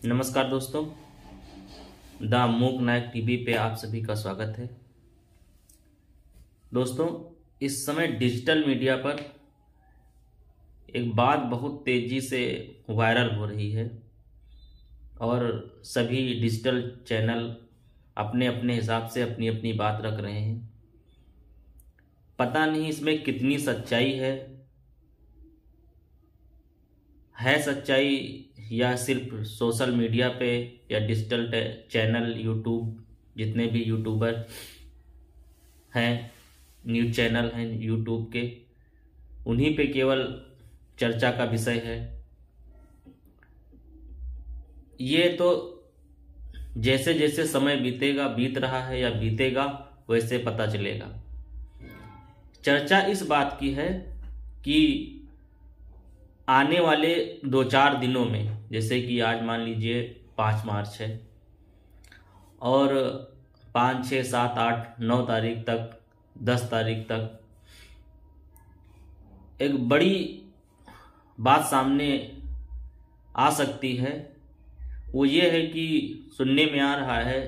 नमस्कार दोस्तों, द मूक नायक टीवी पे आप सभी का स्वागत है। दोस्तों, इस समय डिजिटल मीडिया पर एक बात बहुत तेजी से वायरल हो रही है और सभी डिजिटल चैनल अपने अपने हिसाब से अपनी अपनी बात रख रहे हैं। पता नहीं इसमें कितनी सच्चाई है सच्चाई या सिर्फ सोशल मीडिया पे या डिजिटल चैनल यूट्यूब, जितने भी यूट्यूबर हैं, न्यूज़ चैनल हैं यूट्यूब के, उन्हीं पे केवल चर्चा का विषय है। ये तो जैसे जैसे समय बीत रहा है या बीतेगा वैसे पता चलेगा। चर्चा इस बात की है कि आने वाले 2-4 दिनों में, जैसे कि आज मान लीजिए 5 मार्च है और 5, 6, 7, 8, 9 तारीख तक, 10 तारीख तक एक बड़ी बात सामने आ सकती है। वो ये है कि सुनने में आ रहा है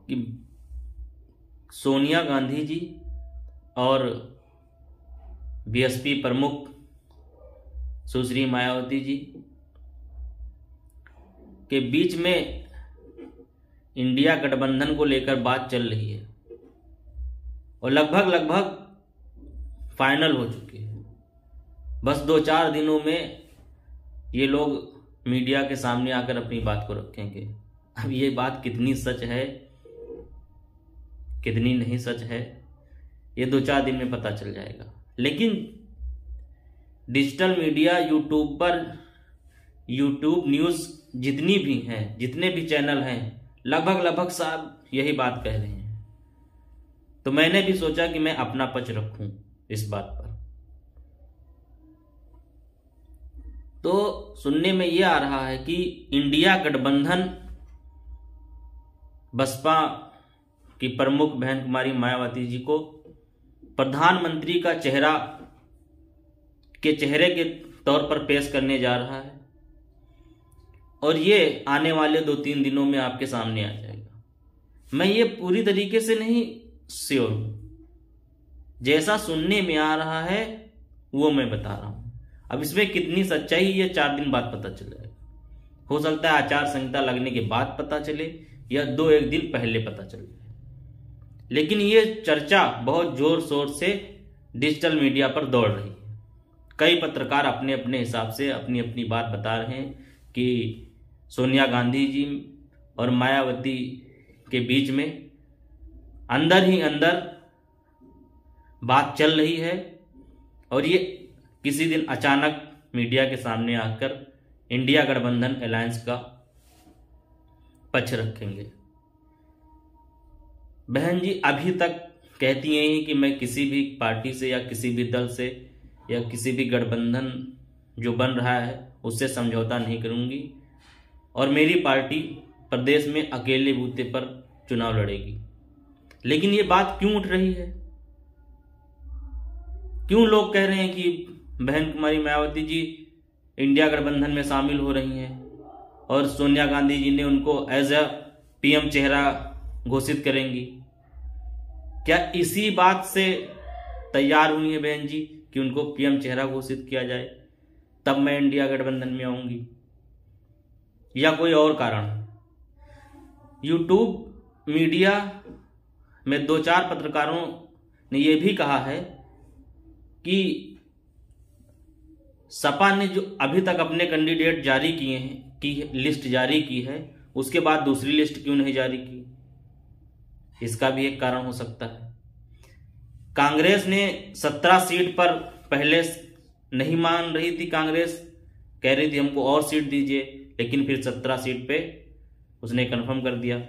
कि सोनिया गांधी जी और बीएसपी प्रमुख सुश्री मायावती जी के बीच में इंडिया गठबंधन को लेकर बात चल रही है और लगभग फाइनल हो चुकी है। बस 2-4 दिनों में ये लोग मीडिया के सामने आकर अपनी बात को रखेंगे। अब ये बात कितनी सच है, कितनी नहीं सच है, ये 2-4 दिन में पता चल जाएगा। लेकिन डिजिटल मीडिया, यूट्यूब पर, यूट्यूब न्यूज़ जितनी भी हैं, जितने भी चैनल हैं, लगभग सब यही बात कह रहे हैं। तो मैंने भी सोचा कि मैं अपना पक्ष रखूं इस बात पर। तो सुनने में यह आ रहा है कि इंडिया गठबंधन बसपा की प्रमुख बहन कुमारी मायावती जी को प्रधानमंत्री का चेहरे के तौर पर पेश करने जा रहा है और ये आने वाले 2-3 दिनों में आपके सामने आ जाएगा। मैं ये पूरी तरीके से नहीं श्योर हूं, जैसा सुनने में आ रहा है वो मैं बता रहा हूं। अब इसमें कितनी सच्चाई, ये 4 दिन बाद पता चल जाएगा। हो सकता है आचार संहिता लगने के बाद पता चले या 2-1 दिन पहले पता चल जाए। लेकिन ये चर्चा बहुत जोर शोर से डिजिटल मीडिया पर दौड़ रही है। कई पत्रकार अपने अपने हिसाब से अपनी अपनी बात बता रहे हैं कि सोनिया गांधी जी और मायावती के बीच में अंदर ही अंदर बात चल रही है और ये किसी दिन अचानक मीडिया के सामने आकर इंडिया गठबंधन अलायंस का पक्ष रखेंगे। बहन जी अभी तक कहती हैं कि मैं किसी भी पार्टी से या किसी भी दल से या किसी भी गठबंधन जो बन रहा है उससे समझौता नहीं करूंगी और मेरी पार्टी प्रदेश में अकेले बूते पर चुनाव लड़ेगी। लेकिन ये बात क्यों उठ रही है? क्यों लोग कह रहे हैं कि बहन कुमारी मायावती जी इंडिया गठबंधन में शामिल हो रही हैं और सोनिया गांधी जी ने उनको एज अ पीएम चेहरा घोषित करेंगी? क्या इसी बात से तैयार हुई है बहन जी कि उनको पीएम चेहरा घोषित किया जाए तब मैं इंडिया गठबंधन में आऊंगी, या कोई और कारण? यूट्यूब मीडिया में 2-4 पत्रकारों ने यह भी कहा है कि सपा ने जो अभी तक अपने कैंडिडेट जारी किए हैं, की लिस्ट जारी की है, उसके बाद दूसरी लिस्ट क्यों नहीं जारी की? इसका भी एक कारण हो सकता है। कांग्रेस ने 17 सीट पर पहले नहीं मान रही थी। कांग्रेस कह रही थी हमको और सीट दीजिए, लेकिन फिर 17 सीट पे उसने कंफर्म कर दिया।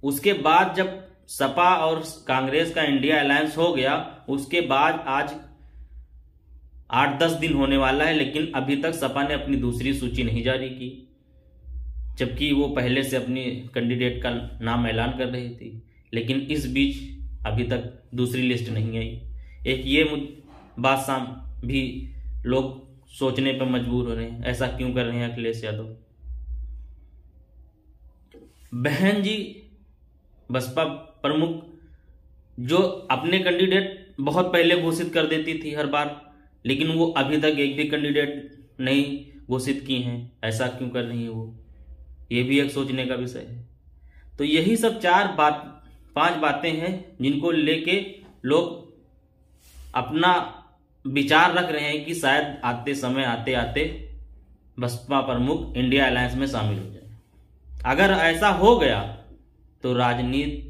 उसके बाद जब सपा और कांग्रेस का इंडिया अलायंस हो गया, उसके बाद आज 8-10 दिन होने वाला है, लेकिन अभी तक सपा ने अपनी दूसरी सूची नहीं जारी की, जबकि वो पहले से अपनी कैंडिडेट का नाम ऐलान कर रही थी। लेकिन इस बीच अभी तक दूसरी लिस्ट नहीं आई। एक ये बात भी लोग सोचने पर मजबूर हो रहे हैं, ऐसा क्यों कर रहे हैं अखिलेश यादव। बहन जी बसपा प्रमुख जो अपने कैंडिडेट बहुत पहले घोषित कर देती थी हर बार, लेकिन वो अभी तक एक भी कैंडिडेट नहीं घोषित की हैं, ऐसा क्यों कर रही हैं वो, ये भी एक सोचने का विषय है। तो यही सब 5 बातें हैं जिनको लेके लोग अपना विचार रख रहे हैं कि शायद आते आते बसपा प्रमुख इंडिया अलायंस में शामिल हो जाए। अगर ऐसा हो गया तो राजनीति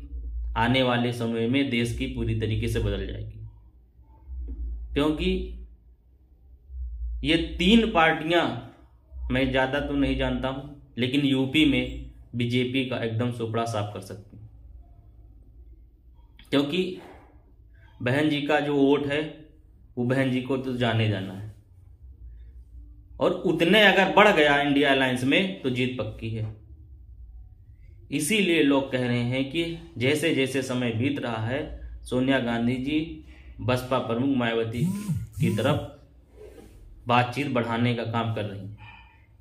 आने वाले समय में देश की पूरी तरीके से बदल जाएगी, क्योंकि ये 3 पार्टियां, मैं ज़्यादा तो नहीं जानता हूं, लेकिन यूपी में बीजेपी का एकदम सुपड़ा साफ कर सकती है, क्योंकि बहन जी का जो वोट है वो बहन जी को तो जाने जाना है, और उतने अगर बढ़ गया इंडिया अलायंस में तो जीत पक्की है। इसीलिए लोग कह रहे हैं कि जैसे जैसे समय बीत रहा है, सोनिया गांधी जी बसपा प्रमुख मायावती की तरफ बातचीत बढ़ाने का काम कर रही हैं।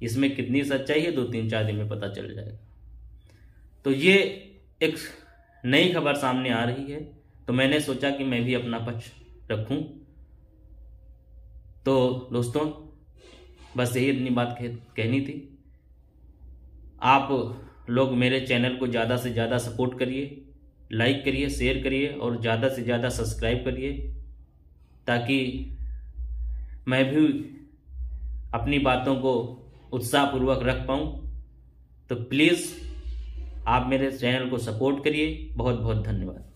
इसमें कितनी सच्चाई है 2-3-4 दिन में पता चल जाएगा। तो ये एक नई खबर सामने आ रही है, तो मैंने सोचा कि मैं भी अपना पक्ष रखूं। तो दोस्तों बस यही अपनी बात कहनी थी। आप लोग मेरे चैनल को ज़्यादा से ज़्यादा सपोर्ट करिए, लाइक करिए, शेयर करिए और ज़्यादा से ज़्यादा सब्सक्राइब करिए, ताकि मैं भी अपनी बातों को उत्साहपूर्वक रख पाऊँ। तो प्लीज़ आप मेरे चैनल को सपोर्ट करिए। बहुत बहुत धन्यवाद।